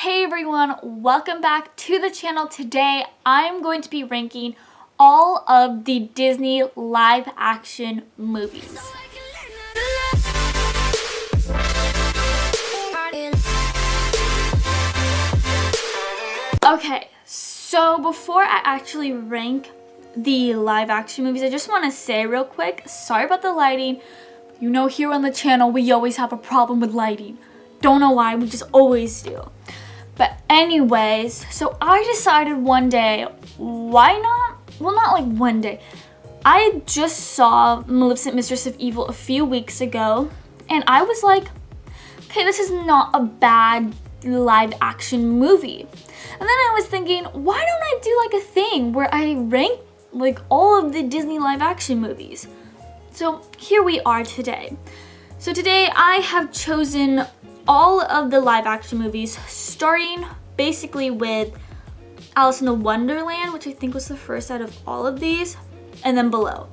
Hey everyone, welcome back to the channel. Today I'm going to be ranking all of the Disney live action movies. Okay, so before I actually rank the live action movies, I just want to say real quick, sorry about the lighting. You know, here on the channel we always have a problem with lighting. Don't know why, we just always do. But anyways, so I decided one day, why not? Well, not like one day. I just saw Maleficent Mistress of Evil a few weeks ago, and I was like, okay, this is not a bad live action movie. And then I was thinking, why don't I do like a thing where I rank like all of the Disney live action movies? So here we are today. So today I have chosen all of the live action movies, starting basically with Alice in the Wonderland, which I think was the first out of all of these, and then below.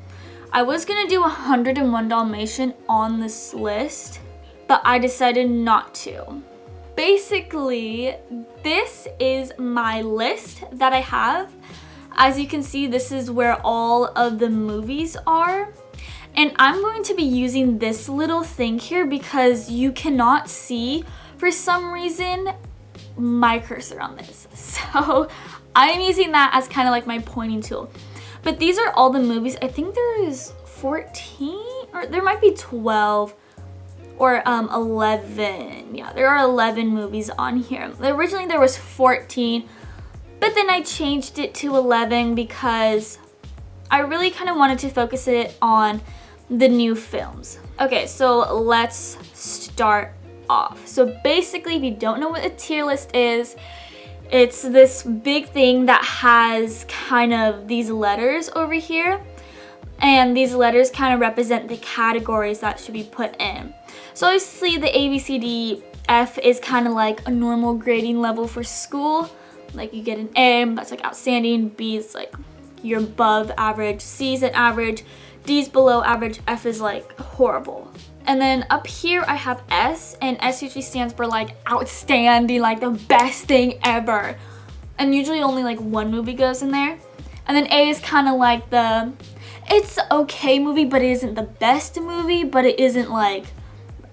I was gonna do 101 Dalmatian on this list, but I decided not to. Basically, this is my list that I have. As you can see, this is where all of the movies are. And I'm going to be using this little thing here because you cannot see, for some reason, my cursor on this. So I'm using that as kind of like my pointing tool. But these are all the movies. I think there is 14, or there might be 12 or 11. Yeah, there are 11 movies on here. Originally there was 14, but then I changed it to 11 because I really kind of wanted to focus it on the new films. Okay, so let's start off. So basically, if you don't know what a tier list is, it's this big thing that has kind of these letters over here, and these letters kind of represent the categories that should be put in. So obviously the A, B, C, D, F is kind of like a normal grading level for school. Like you get an A, that's like outstanding, B is like you're above average, C is an average, D is below average, F is like horrible. And then up here I have S, and S usually stands for like outstanding, like the best thing ever. And usually only like one movie goes in there. And then A is kind of like the, it's okay movie, but it isn't the best movie, but it isn't like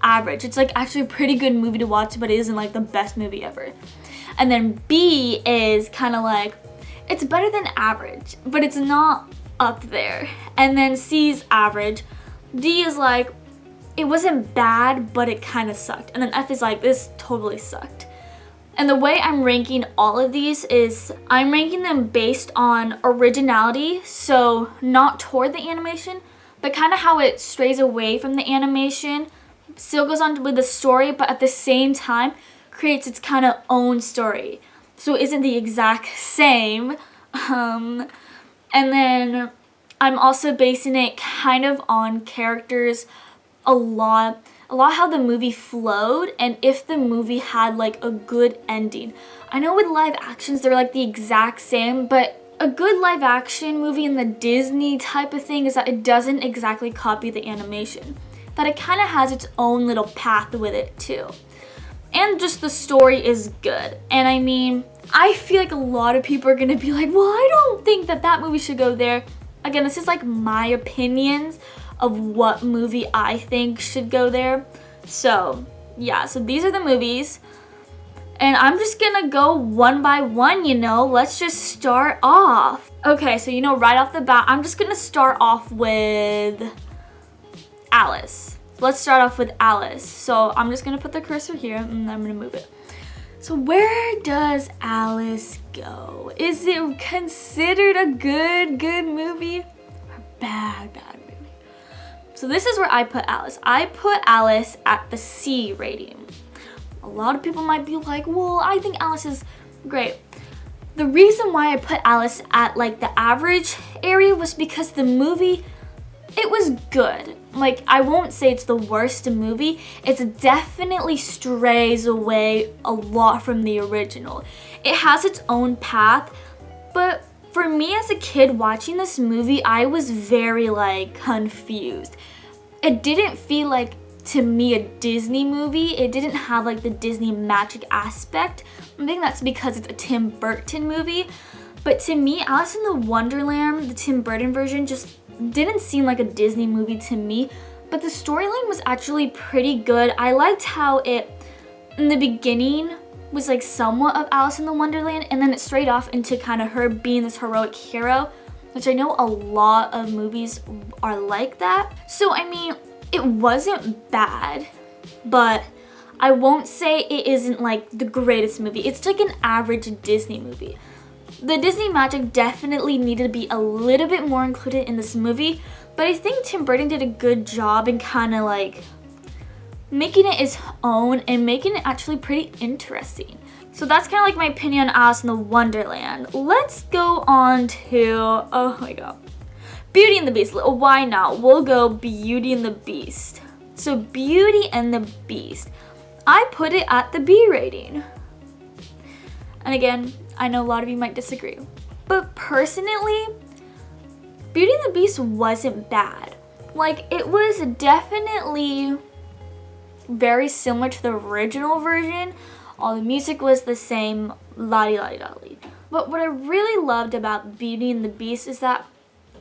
average. It's like actually a pretty good movie to watch, but it isn't like the best movie ever. And then B is kind of like, it's better than average, but it's not up there. And then C is average. D is like, it wasn't bad, but it kind of sucked. And then F is like, this totally sucked. And the way I'm ranking all of these is I'm ranking them based on originality, so not toward the animation, but kind of how it strays away from the animation, still goes on with the story, but at the same time creates its kind of own story. So it isn't the exact same. And then I'm also basing it kind of on characters a lot how the movie flowed, and if the movie had like a good ending. I know with live actions they're like the exact same, but a good live action movie in the Disney type of thing is that it doesn't exactly copy the animation. That it kind of has its own little path with it too. And just the story is good. And I mean, I feel like a lot of people are gonna be like, well, I don't think that that movie should go there. Again, this is like my opinions of what movie I think should go there. So yeah, so these are the movies. And I'm just gonna go one by one, you know. Let's just start off. Okay, so you know, right off the bat, I'm just gonna start off with Alice. Let's start off with Alice. So I'm just gonna put the cursor here and I'm gonna move it. So where does Alice go? Is it considered a good movie or bad movie? So this is where I put Alice. I put Alice at the C rating. A lot of people might be like, well, I think Alice is great. The reason why I put Alice at like the average area was because the movie, it was good. Like, I won't say it's the worst movie. It's definitely strays away a lot from the original. It has its own path, but for me as a kid watching this movie, I was very like confused. It didn't feel like, to me, a Disney movie. It didn't have like the Disney magic aspect I think that's because it's a Tim Burton movie. But to me, Alice in the Wonderland, the Tim Burton version, just didn't seem like a Disney movie to me. But the storyline was actually pretty good. I liked how it, in the beginning, was like somewhat of Alice in the Wonderland, and then it strayed off into kind of her being this heroic hero, which I know a lot of movies are like that. So I mean, it wasn't bad, but I won't say it isn't like the greatest movie. It's like an average Disney movie. The Disney magic definitely needed to be a little bit more included in this movie, but I think Tim Burton did a good job in kind of like making it his own and making it actually pretty interesting. So that's kind of like my opinion on Alice in the Wonderland. Let's go on to, oh my god, Beauty and the Beast. Why not? We'll go Beauty and the Beast. So Beauty and the Beast, I put it at the B rating. And again, I know a lot of you might disagree, but personally, Beauty and the Beast wasn't bad. Like, it was definitely very similar to the original version. All the music was the same, la-di-la-di-la-di. But what I really loved about Beauty and the Beast is that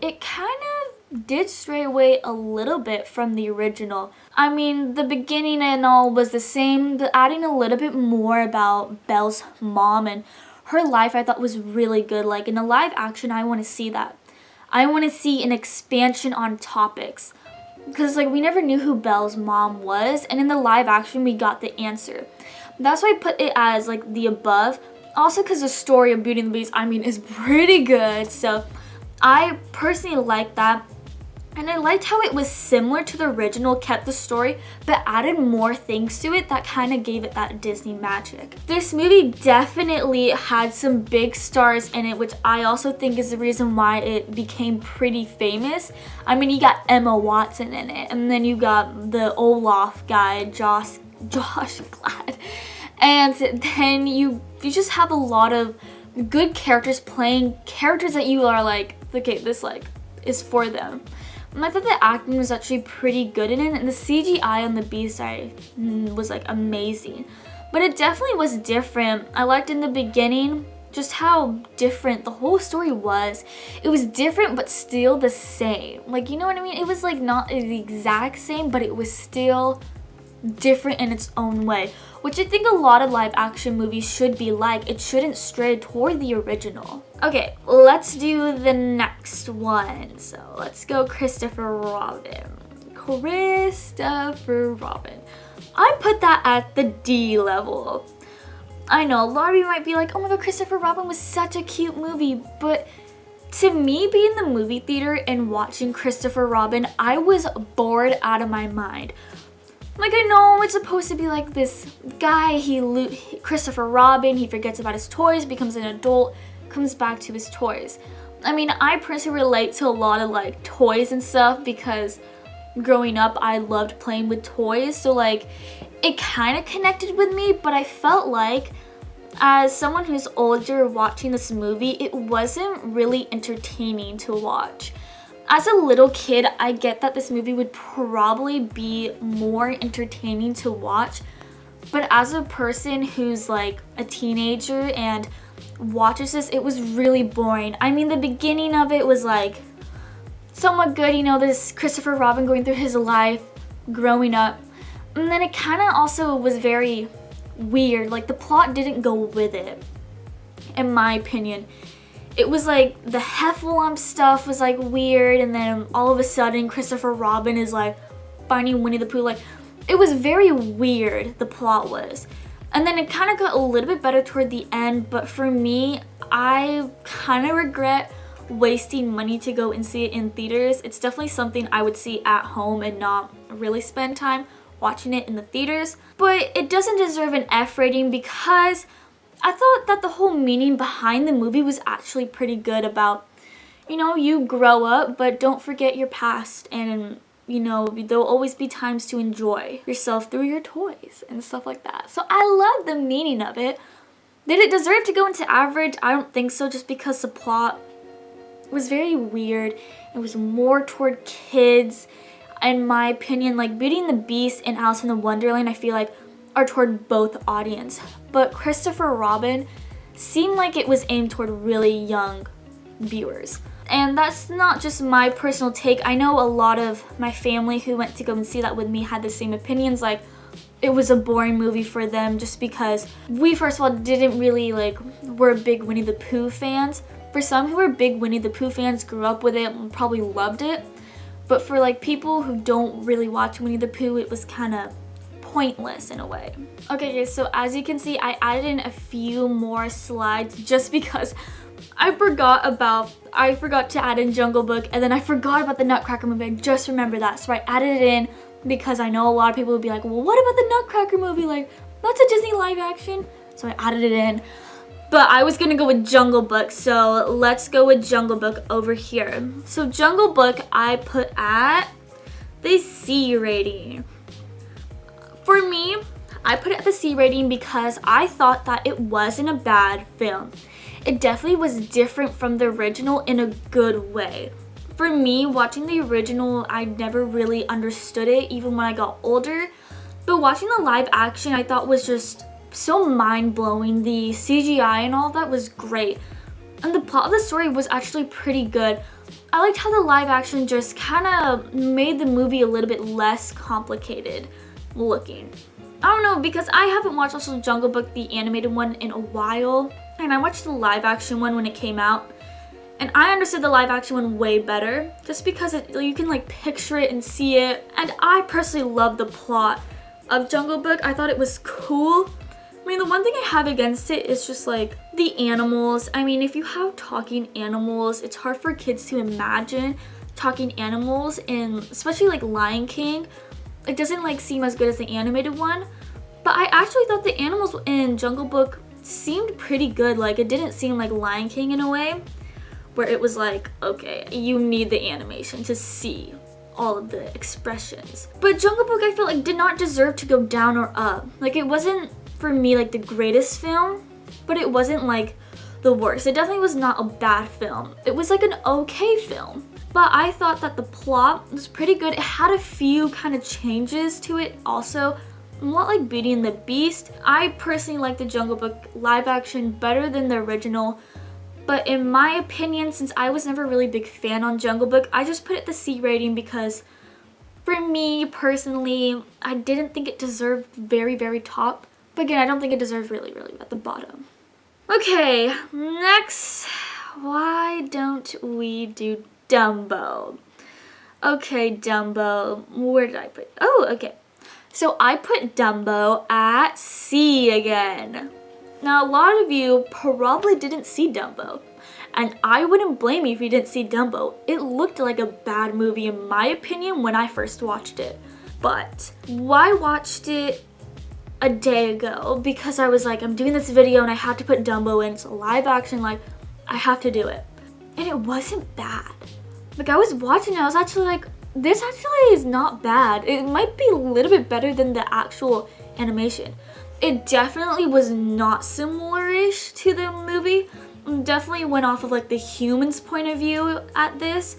it kind of did stray away a little bit from the original. I mean, the beginning and all was the same, but adding a little bit more about Belle's mom and her life I thought was really good. Like, in a live action, I want to see that. I want to see an expansion on topics. Because, like, we never knew who Belle's mom was, and in the live action, we got the answer. That's why I put it as, like, the above. Also, because the story of Beauty and the Beast, I mean, is pretty good. So, I personally like that. And I liked how it was similar to the original, kept the story, but added more things to it that kind of gave it that Disney magic. This movie definitely had some big stars in it, which I also think is the reason why it became pretty famous. I mean, you got Emma Watson in it, and then you got the Olaf guy, Josh Gad. And then you just have a lot of good characters playing characters that you are like, okay, this like is for them. And I thought the acting was actually pretty good in it, and the CGI on the Beast was like amazing. But it definitely was different. I liked in the beginning just how different the whole story was. It was different but still the same. Like, you know what I mean? It was like not the exact same, but it was still different in its own way, which I think a lot of live action movies should be like. It shouldn't stray toward the original. Okay, let's do the next one. So let's go Christopher Robin. Christopher Robin. I put that at the D level. I know a lot of you might be like, oh my god, Christopher Robin was such a cute movie, but to me, being in the movie theater and watching Christopher Robin, I was bored out of my mind. Like, I know it's supposed to be like this guy, Christopher Robin, he forgets about his toys, becomes an adult, comes back to his toys. I mean, I personally relate to a lot of like toys and stuff because growing up I loved playing with toys, so like it kind of connected with me, but I felt like as someone who's older watching this movie, it wasn't really entertaining to watch. As a little kid, I get that this movie would probably be more entertaining to watch, but as a person who's like a teenager and watches this, it was really boring. I mean, the beginning of it was like somewhat good, you know, this Christopher Robin going through his life, growing up, and then it kind of also was very weird. Like, the plot didn't go with it, in my opinion. It was like the Heffalump stuff was like weird, and then all of a sudden Christopher Robin is like finding Winnie the Pooh. Like, it was very weird, the plot was. And then it kind of got a little bit better toward the end, but for me, I kind of regret wasting money to go and see it in theaters. It's definitely something I would see at home and not really spend time watching it in the theaters. But it doesn't deserve an F rating because I thought that the whole meaning behind the movie was actually pretty good about, you know, you grow up, but don't forget your past, and, you know, there'll always be times to enjoy yourself through your toys and stuff like that. So I love the meaning of it. Did it deserve to go into average? I don't think so, just because the plot was very weird. It was more toward kids. In my opinion, like Beauty and the Beast and Alice in the Wonderland, I feel like are toward both audience, but Christopher Robin seemed like it was aimed toward really young viewers. And that's not just my personal take. I know a lot of my family who went to go and see that with me had the same opinions, like it was a boring movie for them just because we, first of all, didn't really were big Winnie the Pooh fans. For some who were big Winnie the Pooh fans, grew up with it and probably loved it. But for people who don't really watch Winnie the Pooh, it was kind of pointless in a way. Okay guys, so as you can see, I added in a few more slides just because I forgot to add in Jungle Book, and then I forgot about the Nutcracker movie. I just remembered that, so I added it in because I know a lot of people would be like, well, what about the Nutcracker movie? That's a Disney live action. So I added it in. But I was gonna go with Jungle Book, so let's go with Jungle Book over here. So Jungle Book, I put at the C rating. For me, I put it at the C rating because I thought that it wasn't a bad film. It definitely was different from the original in a good way. For me, watching the original, I never really understood it even when I got older. But watching the live action, I thought was just so mind-blowing. The CGI and all that was great. And the plot of the story was actually pretty good. I liked how the live action just kind of made the movie a little bit less complicated looking. I don't know, because I haven't watched also Jungle Book, the animated one, in a while. And I watched the live action one when it came out. And I understood the live action one way better, just because you can picture it and see it. And I personally love the plot of Jungle Book. I thought it was cool. I mean, the one thing I have against it is just the animals. I mean, if you have talking animals, it's hard for kids to imagine talking animals, and especially Lion King. It doesn't seem as good as the animated one. But I actually thought the animals in Jungle Book seemed pretty good. It didn't seem like Lion King in a way, where it was okay, you need the animation to see all of the expressions. But Jungle Book, I felt did not deserve to go down or up. It wasn't, for me, the greatest film, but it wasn't the worst. It definitely was not a bad film. It was an okay film. But I thought that the plot was pretty good. It had a few kind of changes to it also. A lot like Beauty and the Beast. I personally like the Jungle Book live action better than the original. But in my opinion, since I was never really a big fan on Jungle Book, I just put it the C rating because for me personally, I didn't think it deserved very, very top. But again, I don't think it deserves really, really at the bottom. Okay, next, why don't we do Dumbo? Okay, Dumbo, where did I put it? Oh, okay. So I put Dumbo at C again. Now, a lot of you probably didn't see Dumbo, and I wouldn't blame you if you didn't see Dumbo. It looked like a bad movie in my opinion when I first watched it. But I watched it a day ago because I was I'm doing this video and I have to put Dumbo in. It's a live action, I have to do it. And it wasn't bad. I was watching it, I was actually this actually is not bad. It might be a little bit better than the actual animation. It definitely was not similar-ish to the movie. It definitely went off of the human's point of view at this,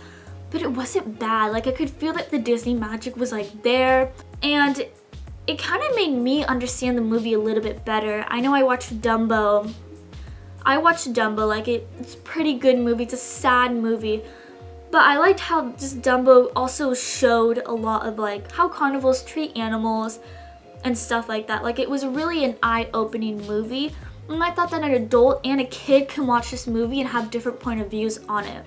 but it wasn't bad. I could feel that the Disney magic was there, and it kind of made me understand the movie a little bit better. I know I watched Dumbo. It's a pretty good movie. It's a sad movie. But I liked how just Dumbo also showed a lot of how carnivals treat animals and stuff like that. It was really an eye-opening movie. And I thought that an adult and a kid can watch this movie and have different point of views on it.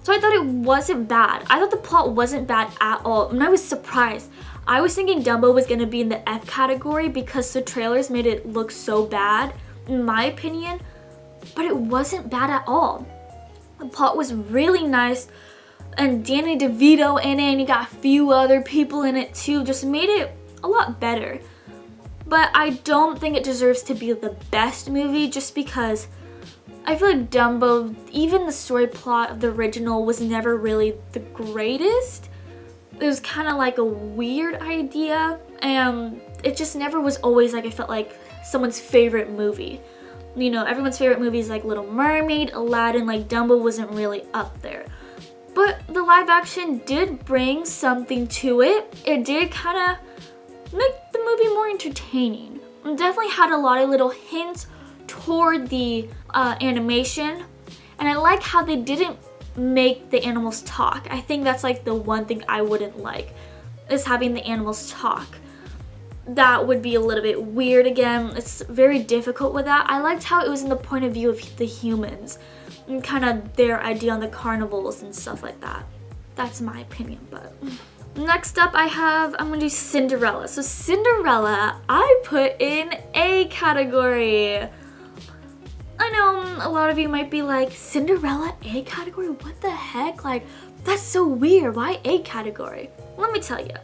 So I thought it wasn't bad. I thought the plot wasn't bad at all. And I was surprised. I was thinking Dumbo was going to be in the F category because the trailers made it look so bad, in my opinion. But it wasn't bad at all. The plot was really nice, and Danny DeVito in it, and you got a few other people in it too, just made it a lot better. But I don't think it deserves to be the best movie just because I feel like Dumbo, even the story plot of the original was never really the greatest. It was kind of a weird idea, and it just never was always I felt like someone's favorite movie. You know, everyone's favorite movies Little Mermaid, Aladdin, Dumbo wasn't really up there. But the live action did bring something to it. It did kind of make the movie more entertaining. It definitely had a lot of little hints toward the animation, and I like how they didn't make the animals talk. I think that's like the one thing I wouldn't like, is having the animals talk. That would be a little bit weird again. It's very difficult with that. I liked how it was in the point of view of the humans and kind of their idea on the carnivals and stuff like that. That's my opinion, but... Next up I'm gonna do Cinderella. So Cinderella, I put in A category. I know a lot of you might be like, Cinderella A category? What the heck? Like, that's so weird. Why A category? Let me tell you,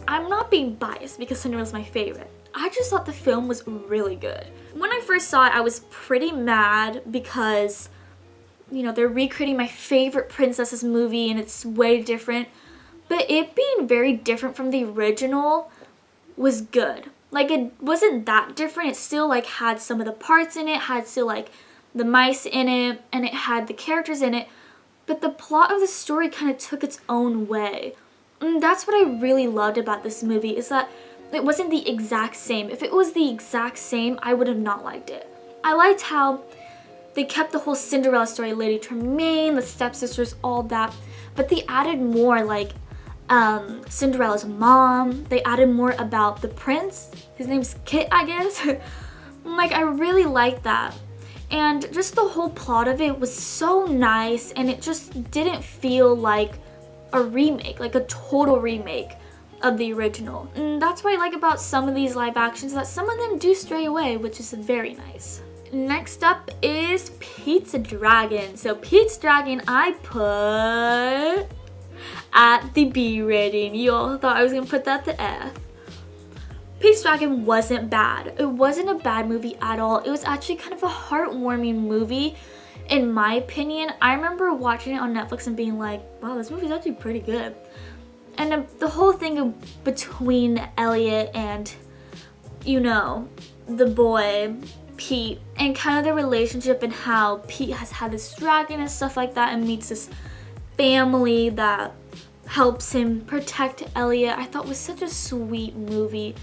I'm not being biased because Cinderella's my favorite. I just thought the film was really good. When I first saw it, I was pretty mad because, you know, they're recreating my favorite princess's movie and it's way different. But it being very different from the original was good. Like, it wasn't that different. It still, like, had some of the parts in it, had still, like, the mice in it, and it had the characters in it. But the plot of the story kind of took its own way. And that's what I really loved about this movie, is that it wasn't the exact same. If it was the exact same, I would have not liked it. I liked how they kept the whole Cinderella story, Lady Tremaine, the stepsisters, all that. But they added more, like, Cinderella's mom. They added more about the prince. His name's Kit, I guess. Like, I really liked that. And just the whole plot of it was so nice, and it just didn't feel like a remake, like a total remake of the original. And that's what I like about some of these live actions, that some of them do stray away, which is very nice. Next up is Pete's Dragon. So Pete's Dragon I put at the B rating. You all thought I was gonna put that to F. Pete's Dragon wasn't bad. It wasn't a bad movie at all. It was actually kind of a heartwarming movie, in my opinion. I remember watching it on Netflix and being like, wow, this movie's actually pretty good. And the whole thing between Elliot and, you know, the boy, Pete, and kind of the relationship and how Pete has had this dragon and stuff like that and meets this family that helps him protect Elliot, I thought was such a sweet movie.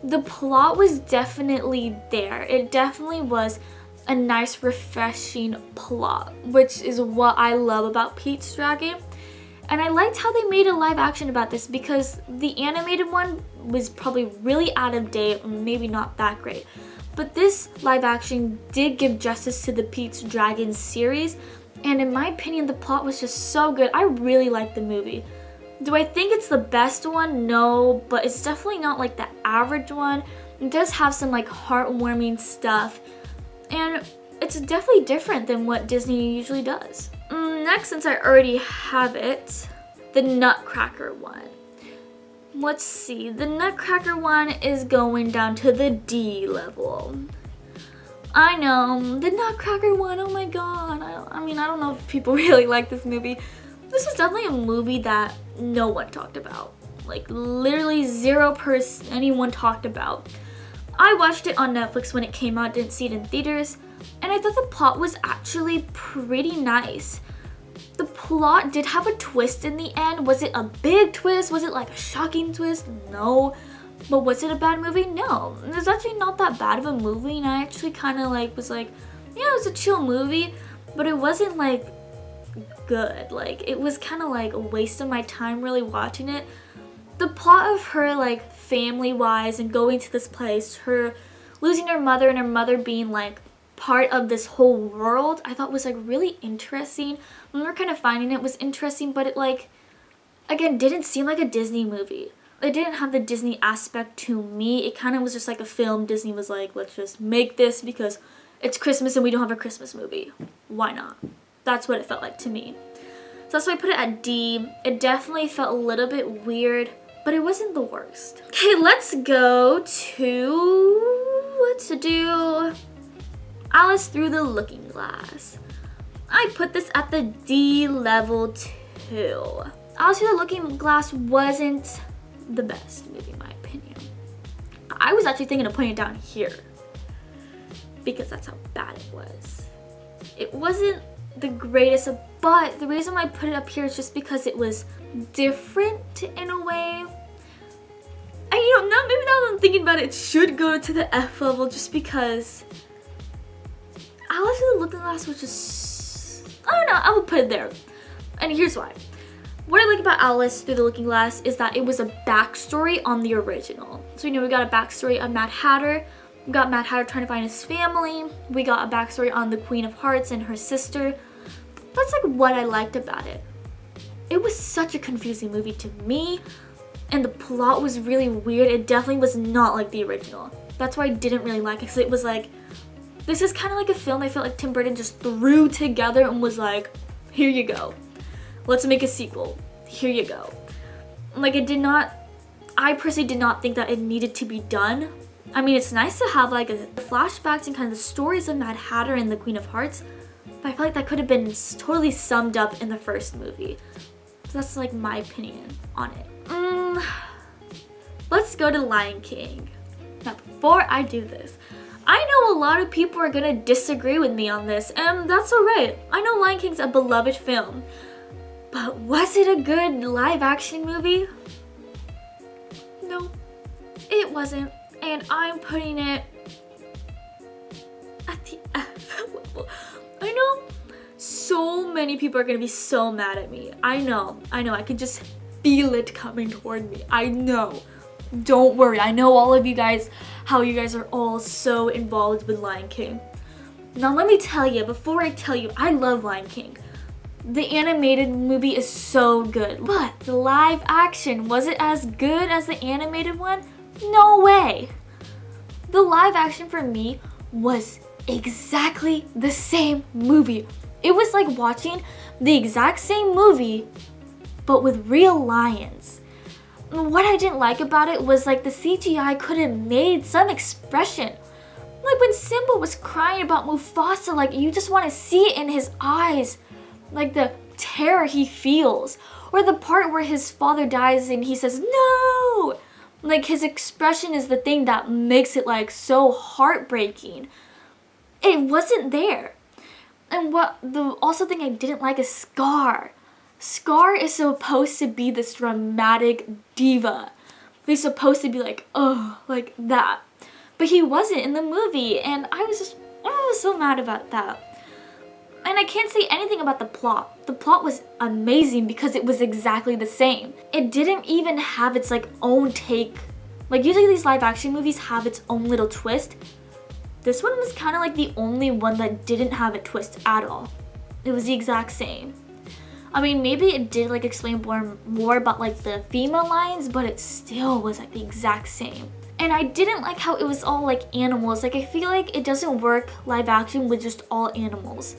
The plot was definitely there. It definitely was a nice, refreshing plot, which is what I love about Pete's Dragon. And I liked how they made a live action about this, because the animated one was probably really out of date, maybe not that great. But this live action did give justice to the Pete's Dragon series, and in my opinion, the plot was just so good. I really liked the movie. Do I think it's the best one? No, but it's definitely not like the average one. It does have some like heartwarming stuff, and it's definitely different than what Disney usually does. Next, since I already have it, the Nutcracker one. Let's see, the Nutcracker one is going down to the D level. I know, the Nutcracker one, oh my god. I mean, I don't know if people really like this movie. This was definitely a movie that no one talked about. Like, literally anyone talked about. I watched it on Netflix when it came out, didn't see it in theaters, and I thought the plot was actually pretty nice. The plot did have a twist in the end. Was it a big twist? Was it like a shocking twist? No. But was it a bad movie? No. It was actually not that bad of a movie, and I actually kind of like was like, yeah, it was a chill movie, but it wasn't like good. Like, it was kind of like a waste of my time really watching it. The plot of her, like, family-wise and going to this place, her losing her mother and her mother being like part of this whole world, I thought was like really interesting. I remember kind of finding it was interesting, but it, like, again, didn't seem like a Disney movie. It didn't have the Disney aspect to me. It kind of was just like a film. Disney was like, let's just make this because it's Christmas and we don't have a Christmas movie. Why not? That's what it felt like to me. So that's why I put it at D. It definitely felt a little bit weird, but it wasn't the worst. Okay, let's go to, let's do Alice Through the Looking Glass. I put this at the D level too. Alice Through the Looking Glass wasn't the best movie in my opinion. I was actually thinking of putting it down here because that's how bad it was. It wasn't the greatest, but the reason why I put it up here is just because it was different in a way. And you now maybe now that I'm thinking about it, it should go to the F level just because Alice Through the Looking Glass was just, I don't know, I would put it there. And here's why. What I like about Alice Through the Looking Glass is that it was a backstory on the original. So, we got a backstory of Mad Hatter. We got Mad Hatter trying to find his family. We got a backstory on the Queen of Hearts and her sister. That's like what I liked about it. It was such a confusing movie to me, and the plot was really weird. It definitely was not like the original. That's why I didn't really like it, because it was like, this is kind of like a film I felt like Tim Burton just threw together and was like, here you go. Let's make a sequel. Here you go. Like, I personally did not think that it needed to be done. I mean, it's nice to have like flashbacks and kind of the stories of Mad Hatter and the Queen of Hearts, but I feel like that could have been totally summed up in the first movie. So that's like my opinion on it. Let's go to Lion King. Now, before I do this, I know a lot of people are gonna disagree with me on this, and that's alright. I know Lion King's a beloved film, but was it a good live action movie? No, it wasn't, and I'm putting it at the F level. I know so many people are gonna be so mad at me. I know, I can just feel it coming toward me. I know. Don't worry, I know all of you guys, how you guys are all so involved with Lion King. Now let me tell you, before I tell you, I love Lion King. The animated movie is so good, but the live action, was it as good as the animated one? No way. The live action for me was exactly the same movie. It was like watching the exact same movie, but with real lions. What I didn't like about it was like the CGI could have made some expression. Like when Simba was crying about Mufasa, like you just want to see it in his eyes. Like the terror he feels. Or the part where his father dies and he says, no! Like his expression is the thing that makes it like so heartbreaking. It wasn't there. And what the also thing I didn't like is Scar. Scar is supposed to be this dramatic diva. He's supposed to be like, oh, like that. But he wasn't in the movie, and I was so mad about that. And I can't say anything about the plot. The plot was amazing because it was exactly the same. It didn't even have its like own take. Like usually these live action movies have its own little twist. This one was kind of like the only one that didn't have a twist at all. It was the exact same. I mean, maybe it did like explain more about like the female lions, but it still was like the exact same. And I didn't like how it was all like animals. Like I feel like it doesn't work live action with just all animals.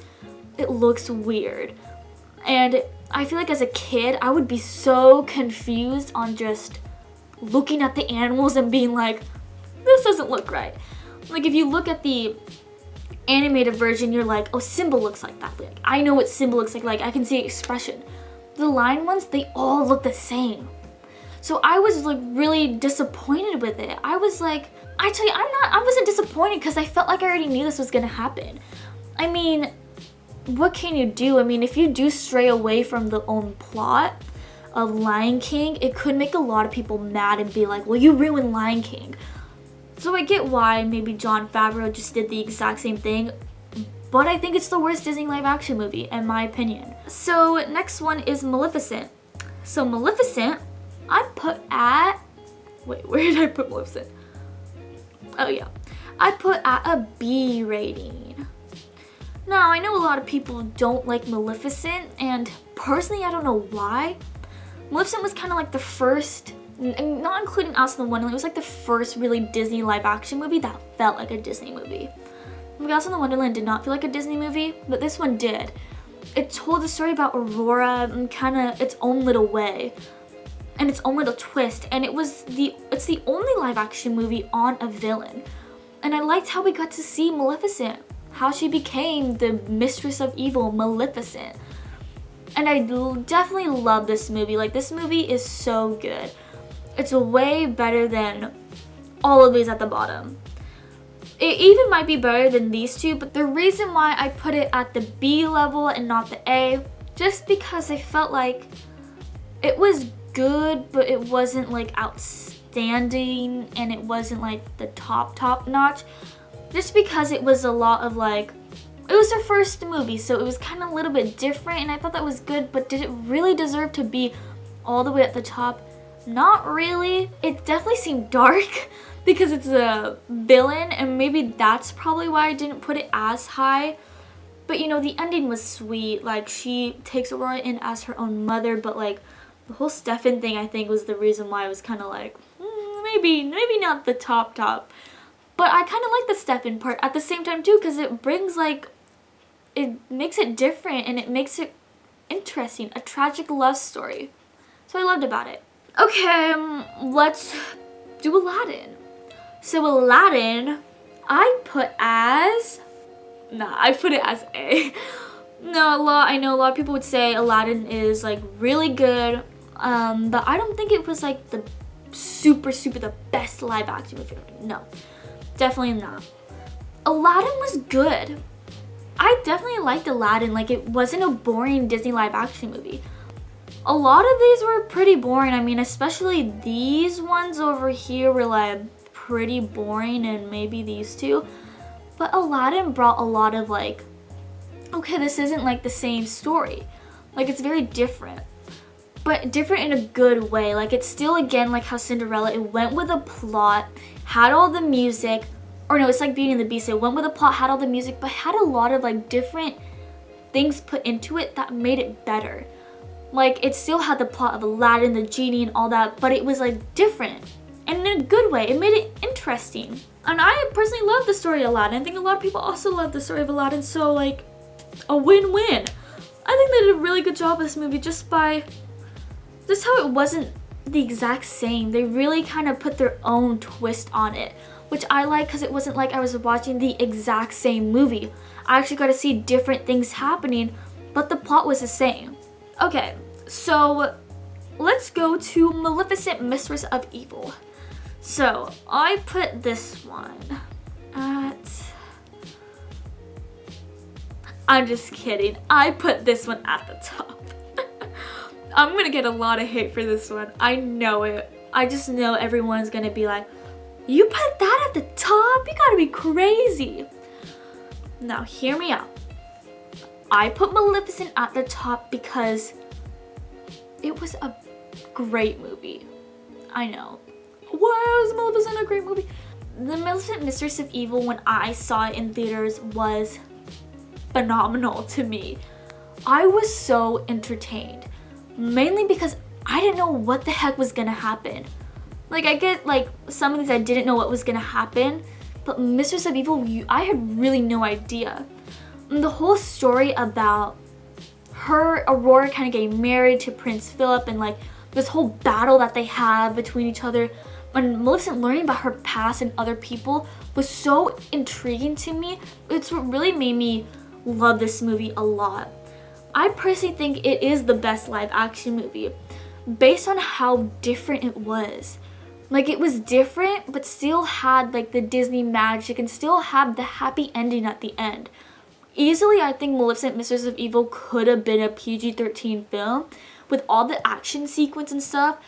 It looks weird. And I feel like as a kid, I would be so confused on just looking at the animals and being like, this doesn't look right. Like if you look at the animated version, you're like, oh, Simba looks like that. Like, I know what Simba looks like I can see expression. The lion ones, they all look the same. So I was like really disappointed with it. I was like, actually, I wasn't disappointed because I felt like I already knew this was gonna happen. I mean, what can you do? I mean, if you do stray away from the own plot of Lion King, it could make a lot of people mad and be like, well, you ruined Lion King. So I get why maybe Jon Favreau just did the exact same thing, but I think it's the worst Disney live action movie, in my opinion. So next one is Maleficent. So Maleficent, I put at, wait, where did I put Maleficent? Oh yeah, I put at a B rating. Now, I know a lot of people don't like Maleficent, and personally, I don't know why. Maleficent was kind of like the first, not including Alice in Wonderland, it was like the first really Disney live action movie that felt like a Disney movie. Alice in Wonderland did not feel like a Disney movie, but this one did. It told the story about Aurora in kind of its own little way, and its own little twist, and it's the only live action movie on a villain. And I liked how we got to see Maleficent, how she became the mistress of evil, Maleficent. And I definitely love this movie. Like, this movie is so good. It's way better than all of these at the bottom. It even might be better than these two, but the reason why I put it at the B level and not the A, just because I felt like it was good, but it wasn't like outstanding and it wasn't like the top notch, just because it was a lot of like, it was their first movie, so it was kind of a little bit different, and I thought that was good, but did it really deserve to be all the way at the top? Not really. It definitely seemed dark because it's a villain, and maybe that's probably why I didn't put it as high. But you know, the ending was sweet. Like, she takes Aurora in as her own mother, but like the whole Stefan thing, I think, was the reason why I was kind of like, maybe not the top. But I kind of like the Stefan part at the same time too, because it brings like, it makes it different and it makes it interesting. A tragic love story. So I loved about it. Okay, let's do Aladdin. So Aladdin, I put it as A. No, I know a lot of people would say Aladdin is like really good, but I don't think it was like the super the best live action movie. No, definitely not. Aladdin was good. I definitely liked Aladdin. Like, it wasn't a boring Disney live action movie. A lot of these were pretty boring. I mean, especially these ones over here were like pretty boring, and maybe these two. But Aladdin brought a lot of like, okay, this isn't like the same story. Like, it's very different. But different in a good way. Like, it's still, again, like how Cinderella, it went with a plot, had all the music. Or no, it's like Beauty and the Beast. It went with a plot, had all the music, but had a lot of like different things put into it that made it better. Like, it still had the plot of Aladdin, the genie, and all that, but it was like different. And in a good way. It made it interesting. And I personally love the story of Aladdin. I think a lot of people also love the story of Aladdin, so like, a win-win. I think they did a really good job with this movie just how it wasn't the exact same. They really kind of put their own twist on it, which I like, because it wasn't like I was watching the exact same movie. I actually got to see different things happening, but the plot was the same. Okay, so let's go to Maleficent, Mistress of Evil. So I put this one at... I'm just kidding. I put this one at the top. I'm gonna get a lot of hate for this one. I know it. I just know everyone's gonna be like, you put that at the top? You gotta be crazy. Now, hear me out. I put Maleficent at the top because it was a great movie. I know. Why was Maleficent a great movie? The Maleficent Mistress of Evil, when I saw it in theaters, was phenomenal to me. I was so entertained. Mainly because I didn't know what the heck was gonna happen. Like, I get like some of these I didn't know what was gonna happen, but Mistress of Evil, I had really no idea. And the whole story about her, Aurora, kind of getting married to Prince Philip, and like this whole battle that they have between each other, and Maleficent learning about her past and other people was so intriguing to me. It's what really made me love this movie a lot. I personally think it is the best live action movie based on how different it was. Like, it was different, but still had like the Disney magic and still had the happy ending at the end. Easily, I think Maleficent, Mistress of Evil could have been a PG-13 film with all the action sequence and stuff,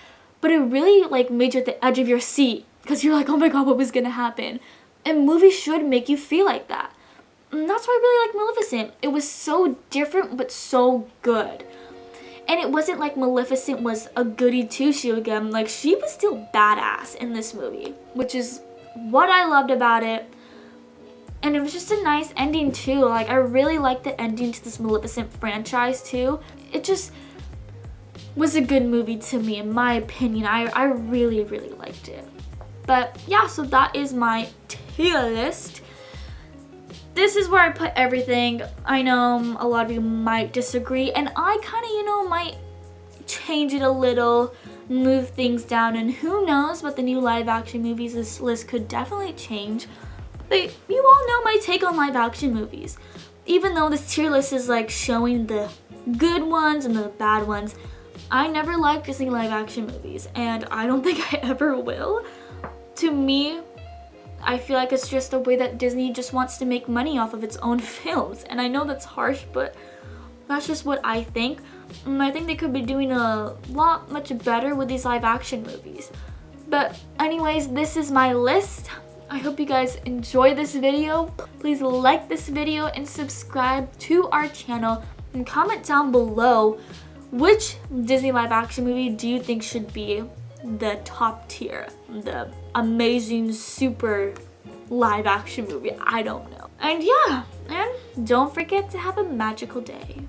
but it really like made you at the edge of your seat because you're like, oh my god, what was gonna happen? And movies should make you feel like that. And that's why I really like Maleficent. It was so different, but so good. And it wasn't like Maleficent was a goody two-shoe again. Like, she was still badass in this movie, which is what I loved about it. And it was just a nice ending too. Like, I really liked the ending to this Maleficent franchise too. It just was a good movie to me, in my opinion. I really liked it. But yeah, so that is my tier list. This is where I put everything. I know a lot of you might disagree, and I kind of, might change it a little, move things down, and who knows what the new live action movies, this list could definitely change. But you all know my take on live action movies. Even though this tier list is like showing the good ones and the bad ones, I never liked Disney live action movies, and I don't think I ever will. To me, I feel like it's just a way that Disney just wants to make money off of its own films. And I know that's harsh, but that's just what I think. And I think they could be doing a lot much better with these live action movies. But anyways, this is my list. I hope you guys enjoy this video. Please like this video and subscribe to our channel and comment down below which Disney live action movie do you think should be the top tier, the amazing super live action movie. I don't know. And yeah, and don't forget to have a magical day.